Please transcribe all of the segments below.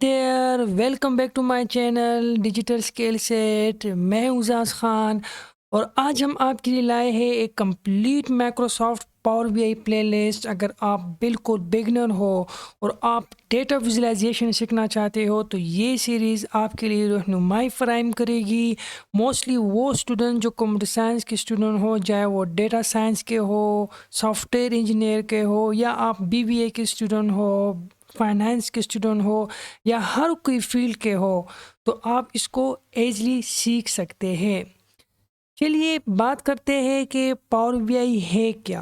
There, welcome back to my channel digital scale set. मैं हूं उजाज खान और आज हम आपके लिए लाए हैं एक complete Microsoft power BI playlist. अगर आप बिल्कुल बिगनर हो और आप डेटा विजुलाइजेशन सीखना चाहते हो तो ये सीरीज़ आपके लिए रहनुमाई फराहम करेगी। मोस्टली वो स्टूडेंट जो कंप्यूटर साइंस के स्टूडेंट हो, चाहे वो डेटा साइंस के हो, सॉफ्टवेयर इंजीनियर के हो, या आप बीबीए के स्टूडेंट हो, फाइनेंस के स्टूडेंट हो, या हर कोई फील्ड के हो, तो आप इसको एजली सीख सकते हैं। चलिए बात करते हैं कि पावर बीआई है क्या।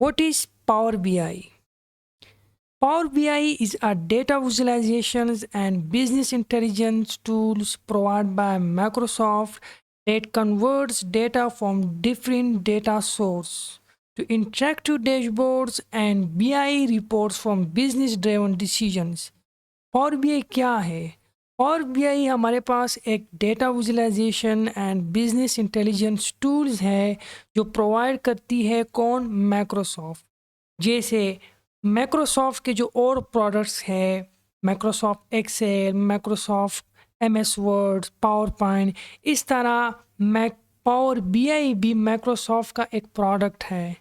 What is power BI? Power BI is a data visualizations and business intelligence tools provided by Microsoft that converts data from different data sources to interactive dashboards and BI reports from business driven decisions. Power BI क्या है? Power BI हमारे पास एक data visualization and business intelligence tools है जो provide करती है कौन? माइक्रोसॉफ्ट। जैसे माइक्रोसॉफ्ट के जो और प्रोडक्ट्स हैं, Microsoft Excel, Microsoft MS Word, PowerPoint, इस तरह मैक पावर बीआई भी माइक्रोसॉफ्ट का एक प्रोडक्ट है,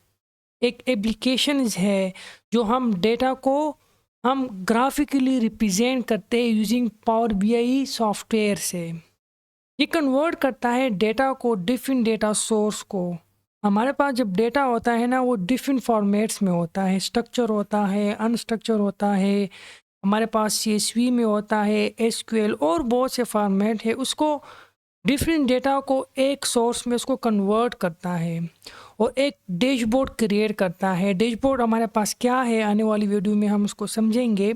एक एप्लीकेशन है जो हम डेटा को हम ग्राफिकली रिप्रेजेंट करते हैं यूजिंग पावर बीआई सॉफ्टवेयर से। ये कन्वर्ट करता है डेटा को, डिफरेंट डेटा सोर्स को। हमारे पास जब डेटा होता है ना, वो डिफरेंट फॉर्मेट्स में होता है, स्ट्रक्चर होता है, अनस्ट्रक्चर होता है, हमारे पास सीएसवी में होता है, एसक्यूएल और बहुत से फॉर्मेट है। उसको डिफरेंट डेटा को एक सोर्स में उसको कन्वर्ट करता है और एक डैशबोर्ड क्रिएट करता है। डैशबोर्ड हमारे पास क्या है, आने वाली वीडियो में हम उसको समझेंगे।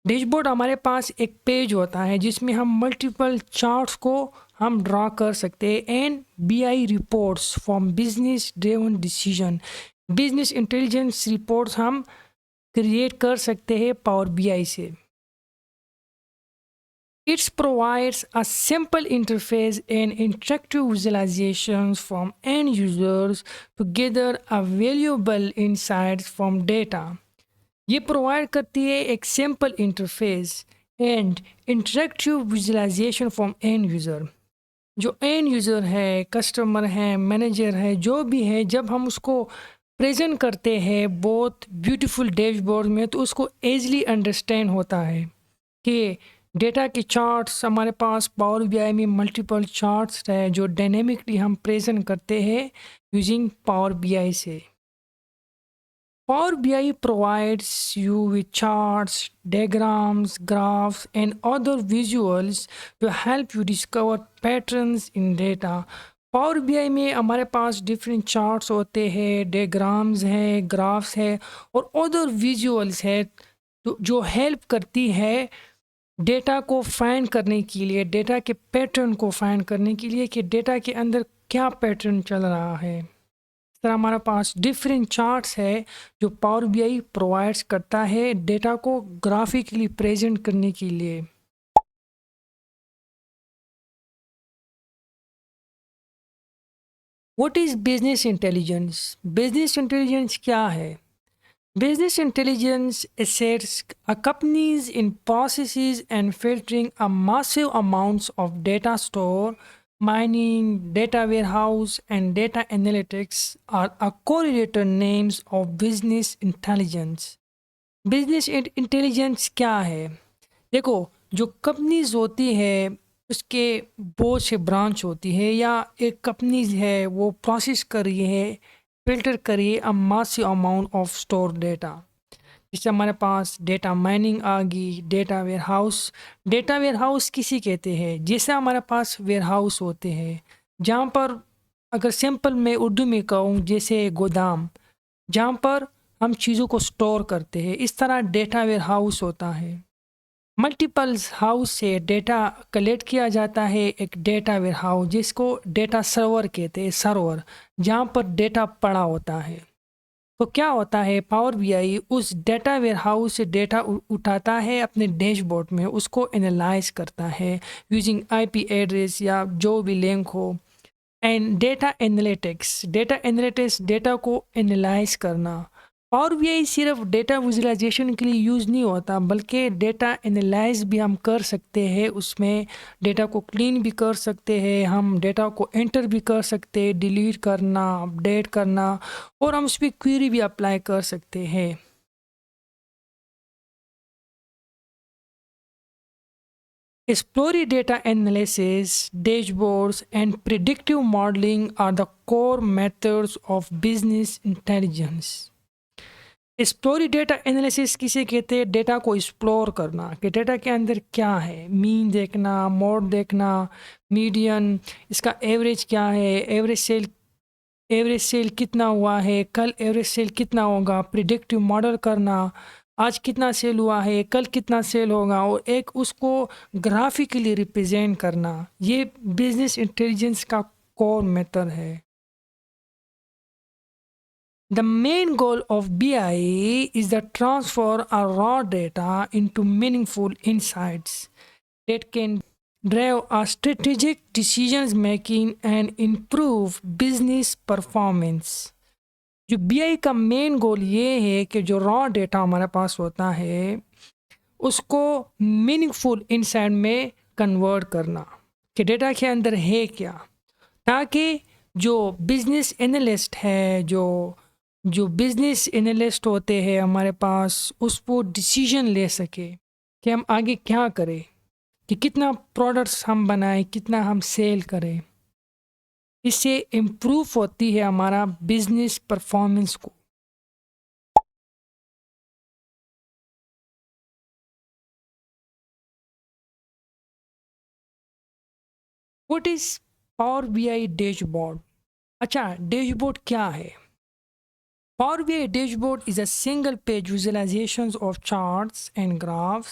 डैशबोर्ड हमारे पास एक पेज होता है जिसमें हम मल्टीपल चार्ट्स को हम ड्रा कर सकते हैं and BI reports from business driven decision, business intelligence reports हम क्रिएट कर सकते हैं पावर बीआई से। It provides a simple interface and interactive visualizations from end users to gather a valuable insights from data. ये provide करती है एक simple interface and interactive visualization from end user. जो एंड यूज़र है, customer है, manager है, जो भी है, जब हम उसको प्रेजेंट करते हैं बहुत ब्यूटीफुल डैशबोर्ड में, तो उसको ईजली अंडरस्टैंड होता है कि डेटा के चार्ट्स हमारे पास पावर बीआई में मल्टीपल चार्ट्स है जो डायनेमिकली हम प्रेजेंट करते हैं यूजिंग पावर बीआई से। Power BI provides you with charts, diagrams, graphs, and other visuals to help you discover patterns in data. Power BI में हमारे पास डिफरेंट चार्ट्स होते हैं, डायग्राम्स हैं, ग्राफ्स है और अदर विजुअल्स है जो हेल्प करती है डेटा को फाइंड करने के लिए, डेटा के पैटर्न को फाइंड करने के लिए कि डेटा के अंदर क्या पैटर्न चल रहा है। इस तरह हमारे पास डिफरेंट चार्ट्स है जो पावर बीआई प्रोवाइड्स करता है डेटा को ग्राफिकली प्रेजेंट करने के लिए। What is business intelligence? Business intelligence क्या है? Business intelligence assists a companies in processes and filtering a massive amounts of data store. Mining, data warehouse, and data analytics are a correlated names of business intelligence. Business intelligence क्या है? देखो, जो companies होती है उसके बहुत से branch होती है, या एक कंपनीज है वो प्रोसेस कर रही है, फिल्टर करिए a massive amount of store data. जैसे हमारे पास डेटा माइनिंग आ गई, डेटा वेयर हाउस किसी कहते हैं, जैसे हमारे पास वेयर हाउस होते हैं जहाँ पर, अगर सिंपल मैं उर्दू में कहूँ, जैसे गोदाम जहाँ पर हम चीज़ों को स्टोर करते हैं, इस तरह डेटा वेयर हाउस होता है। मल्टीपल्स हाउस से डेटा कलेक्ट किया जाता है एक डेटा वेयर हाउस, जिसको डेटा सर्वर कहते हैं, सर्वर जहाँ पर डेटा पड़ा होता है। तो क्या होता है, पावर बीआई उस डेटा वेयर हाउस से डेटा उठाता है अपने डैशबोर्ड में, उसको एनालाइज करता है यूजिंग आईपी एड्रेस या जो भी लिंक हो, एंड डेटा एनालिटिक्स डेटा को एनालाइज करना। पावर बीआई सिर्फ डेटा विजुअलाइजेशन के लिए यूज़ नहीं होता, बल्कि डेटा एनालाइज भी हम कर सकते हैं। उसमें डेटा को क्लीन भी कर सकते हैं, हम डेटा को एंटर भी कर सकते हैं, डिलीट करना, अपडेट करना, और हम उस पर क्वेरी भी अप्लाई कर सकते हैं। Exploratory data analysis, dashboards, and predictive modeling are the core methods of business intelligence. Exploratory data analysis किसे कहते हैं? डेटा को एक्सप्लोर करना कि डेटा के अंदर क्या है, मीन देखना, मोड देखना, मीडियन, इसका एवरेज क्या है, एवरेज सेल कितना हुआ है, कल एवरेज सेल कितना होगा, प्रिडिक्टिव मॉडल करना, आज कितना सेल हुआ है, कल कितना सेल होगा, और एक उसको ग्राफिकली रिप्रेजेंट करना। ये बिजनेस इंटेलिजेंस का कोर मेथड है। The main goal of BI is the transfer of raw data into meaningful insights that can drive a strategic decision making and improve business performance. जो BI का main goal ये है कि जो raw data हमारे पास होता है उसको मीनिंगफुल इनसाइट में कन्वर्ट करना कि डेटा के अंदर है क्या, ताकि जो बिजनेस एनालिस्ट है, जो बिजनेस एनालिस्ट होते हैं हमारे पास, उस वो डिसीजन ले सके कि हम आगे क्या करें, कि कितना प्रोडक्ट्स हम बनाएं, कितना हम सेल करें। इससे इम्प्रूव होती है हमारा बिजनेस परफॉर्मेंस को। What is power BI dashboard? अच्छा, डैशबोर्ड क्या है? Power BI dashboard is a single page visualization of charts and graphs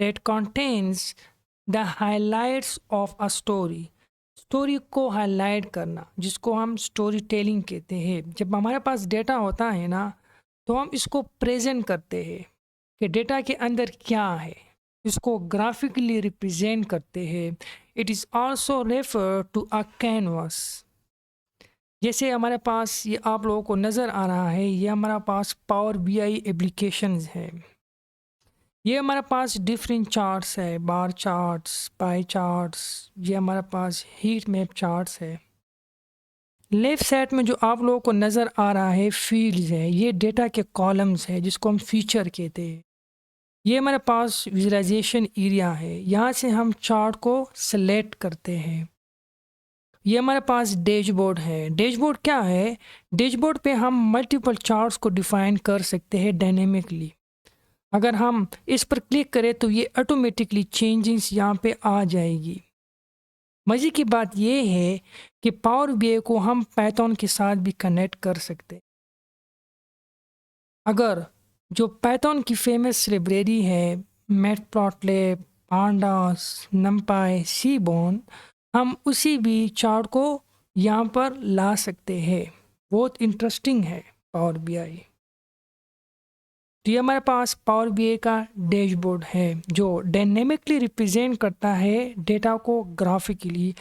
that contains the highlights of a story. Story को हाईलाइट करना, जिसको हम स्टोरी टेलिंग कहते हैं। जब हमारे पास डेटा होता है ना, तो हम इसको प्रेजेंट करते हैं कि डेटा के अंदर क्या है, इसको ग्राफिकली रिप्रेजेंट करते हैं। It is also refer to a canvas. जैसे हमारे पास ये आप लोगों को नज़र आ रहा है, ये हमारा पास पावर बीआई एप्लीकेशंस है। ये हमारे पास डिफरेंट चार्ट्स है, बार चार्ट्स, पाई चार्ट्स, ये हमारे पास हीट मैप चार्ट्स है। लेफ्ट साइड में जो आप लोगों को नज़र आ रहा है फील्ड्स है, ये डेटा के कॉलम्स है जिसको हम फीचर कहते हैं। ये हमारे पास विजुलाइजेशन एरिया है, यहाँ से हम चार्ट को सेलेक्ट करते हैं। ये हमारे पास डैशबोर्ड है। डैशबोर्ड क्या है? डैशबोर्ड पे हम मल्टीपल चार्ट्स को डिफाइन कर सकते हैं डायनेमिकली। अगर हम इस पर क्लिक करें तो ये ऑटोमेटिकली चेंजेस यहाँ पे आ जाएगी। मज़े की बात ये है कि पावर बीआई को हम पाइथन के साथ भी कनेक्ट कर सकते हैं। अगर जो पाइथन की फेमस लाइब्रेरी है मैटप्लॉटलिब, पांडास, नमपाई, सीबोन, हम उसी भी चार्ट को यहाँ पर ला सकते हैं। बहुत इंटरेस्टिंग है पावर बीआई। तो ये हमारे पास पावर बीआई का डैशबोर्ड है जो डायनेमिकली रिप्रेजेंट करता है डेटा को graphically.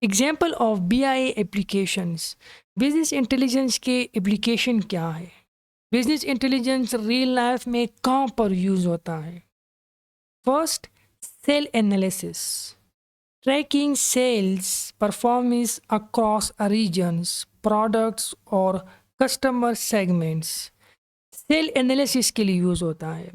Example of BI applications. Business intelligence के एप्लीकेशन क्या है? बिजनेस इंटेलिजेंस रियल लाइफ में कहाँ पर यूज़ होता है? First, sale analysis, tracking sales performance across regions, products और कस्टमर सेगमेंट्स। सेल एनालिसिस के लिए यूज़ होता है।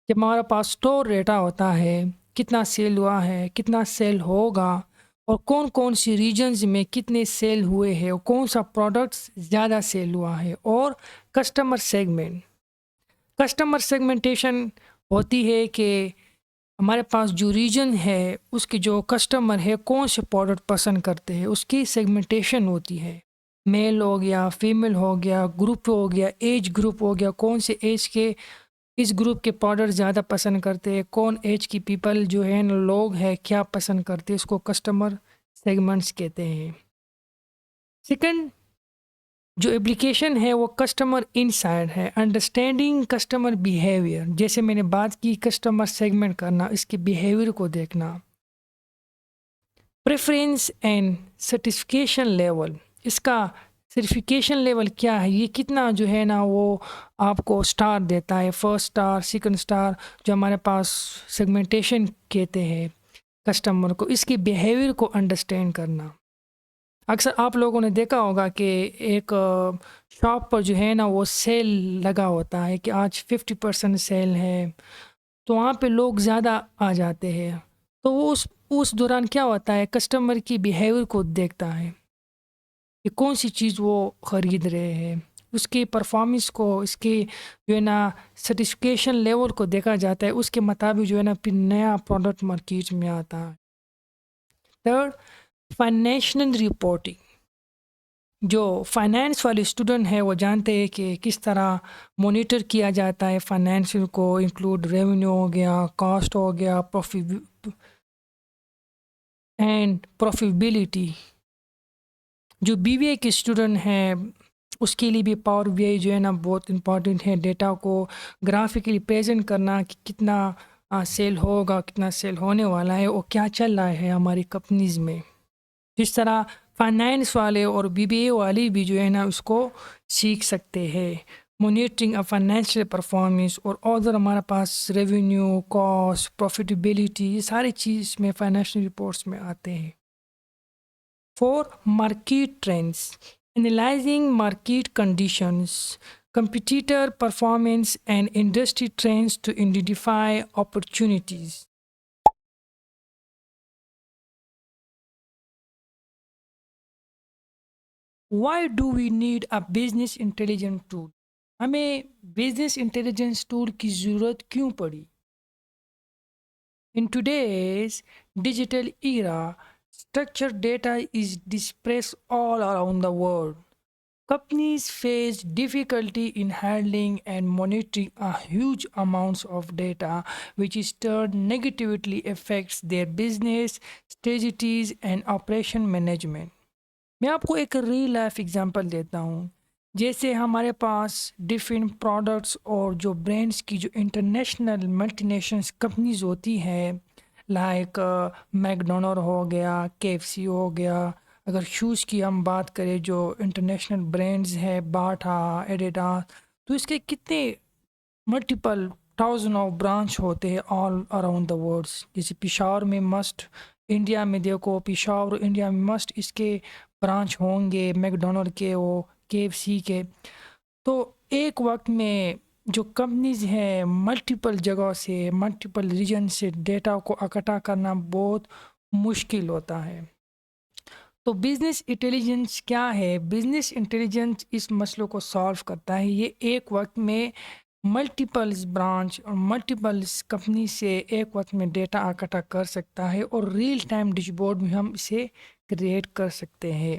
जब हमारे पास स्टोर डेटा होता है, कितना सेल हुआ है, कितना सेल होगा, और कौन कौन सी रीजन्स में कितने सेल हुए हैं, और कौन सा प्रोडक्ट्स ज़्यादा सेल हुआ है, और कस्टमर सेगमेंटेशन होती है कि हमारे पास जो रीजन है उसके जो कस्टमर है कौन से प्रोडक्ट पसंद करते हैं, उसकी सेगमेंटेशन होती है। मेल हो गया, फीमेल हो गया, ग्रुप हो गया, एज ग्रुप हो गया, कौन से एज के इस ग्रुप के प्रोडक्ट ज़्यादा पसंद करते हैं, कौन एज की पीपल जो है लोग हैं क्या पसंद करते हैं, इसको कस्टमर सेगमेंट्स कहते हैं। सेकंड, जो एप्लीकेशन है वो कस्टमर इनसाइट है, अंडरस्टैंडिंग कस्टमर बिहेवियर, जैसे मैंने बात की कस्टमर सेगमेंट करना, इसके बिहेवियर को देखना। प्रेफरेंस एंड सर्टिफिकेशन लेवल, इसका सर्टिफिकेशन लेवल क्या है, ये कितना जो है ना वो आपको स्टार देता है, फर्स्ट स्टार, सेकंड स्टार, जो हमारे पास सेगमेंटेशन कहते हैं कस्टमर को, इसके बिहेवियर को अंडरस्टैंड करना। अक्सर आप लोगों ने देखा होगा कि एक शॉप पर जो है ना वो सेल लगा होता है कि आज 50% सेल है, तो वहाँ पे लोग ज़्यादा आ जाते हैं। तो वो उस दौरान क्या होता है, कस्टमर की बिहेवियर को देखता है कि कौन सी चीज़ वो ख़रीद रहे हैं, उसके परफॉर्मेंस को, इसके जो है ना सर्टिफिकेशन लेवल को देखा जाता है, उसके मुताबिक जो है ना फिर नया प्रोडक्ट मार्केट में आता है। थर्ड, फाइनेंशियल रिपोर्टिंग, जो फाइनेंस वाले स्टूडेंट है वो जानते हैं कि किस तरह मॉनिटर किया जाता है फाइनेंशियल को, इंक्लूड रेवेन्यू हो गया, कॉस्ट हो गया, प्रॉफिट एंड प्रॉफिटेबिलिटी। जो बीबीए के स्टूडेंट हैं उसके लिए भी पावर बीआई जो है ना बहुत इम्पॉर्टेंट है, डेटा को ग्राफिकली प्रेजेंट करना कि कितना सेल होगा, कितना सेल होने वाला है और क्या चल रहा है हमारी कंपनीज में। जिस तरह फाइनेंस वाले और बीबीए वाले भी जो है ना उसको सीख सकते हैं, मॉनिटरिंग ऑफ फाइनेंशियल परफॉर्मेंस और अदर हमारे पास रेवेन्यू, कॉस्ट, प्रॉफिटेबिलिटी, ये सारी चीज़ में फाइनेंशियल रिपोर्ट्स में आते हैं। 4. Market trends, analyzing market conditions, competitor performance and industry trends to identify opportunities. Why do we need a business intelligence tool? हमें business intelligence tool की ज़रूरत क्यों पड़ी? In today's digital era, structured data is dispersed all around the world. Companies face difficulty in handling and monitoring a huge amounts of data, which is turned negatively affects their business strategies and operation management. मैं आपको एक real life example देता हूँ। जैसे हमारे पास different products और जो brands की जो इंटरनेशनल मल्टीनेशनल कंपनीज होती हैं, लाइक मैकडोनल्ड हो गया, केएफसी हो गया। अगर शूज़ की हम बात करें, जो इंटरनेशनल ब्रांड्स है, बाटा, एडिडास, तो इसके कितने मल्टीपल थाउजेंड ऑफ ब्रांच होते हैं ऑल अराउंड द वर्ल्ड। जैसे पिशावर में मस्ट, इंडिया में देखो पिशावर इंडिया में मस्ट इसके ब्रांच होंगे, मैकडोनल्ड के, वो केएफसी के। तो एक वक्त में जो कंपनीज हैं मल्टीपल जगह से, मल्टीपल रीजन से डेटा को इकट्ठा करना बहुत मुश्किल होता है। तो बिजनेस इंटेलिजेंस क्या है? बिजनेस इंटेलिजेंस इस मसलों को सॉल्व करता है। ये एक वक्त में मल्टीपल्स ब्रांच और मल्टीपल्स कंपनी से एक वक्त में डेटा इकट्ठा कर सकता है और रियल टाइम डैशबोर्ड में हम इसे क्रिएट कर सकते हैं।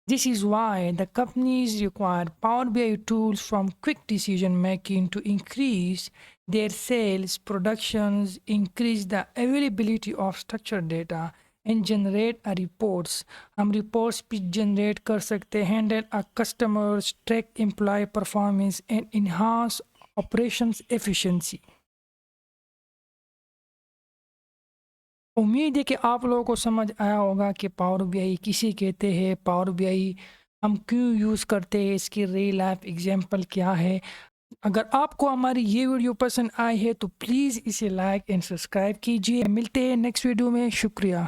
This is why the companies require Power BI tools from quick decision making to increase their sales, productions, increase the availability of structured data and generate a reports. हम reports भी generate कर सकते हैं, handle a customers, track employee performance and enhance operations efficiency. उम्मीद है कि आप लोगों को समझ आया होगा कि पावर बीआई किसे कहते हैं, पावर बीआई हम क्यों यूज़ करते हैं, इसकी रियल लाइफ एग्जांपल क्या है। अगर आपको हमारी ये वीडियो पसंद आई है तो प्लीज़ इसे लाइक एंड सब्सक्राइब कीजिए। मिलते हैं नेक्स्ट वीडियो में। शुक्रिया।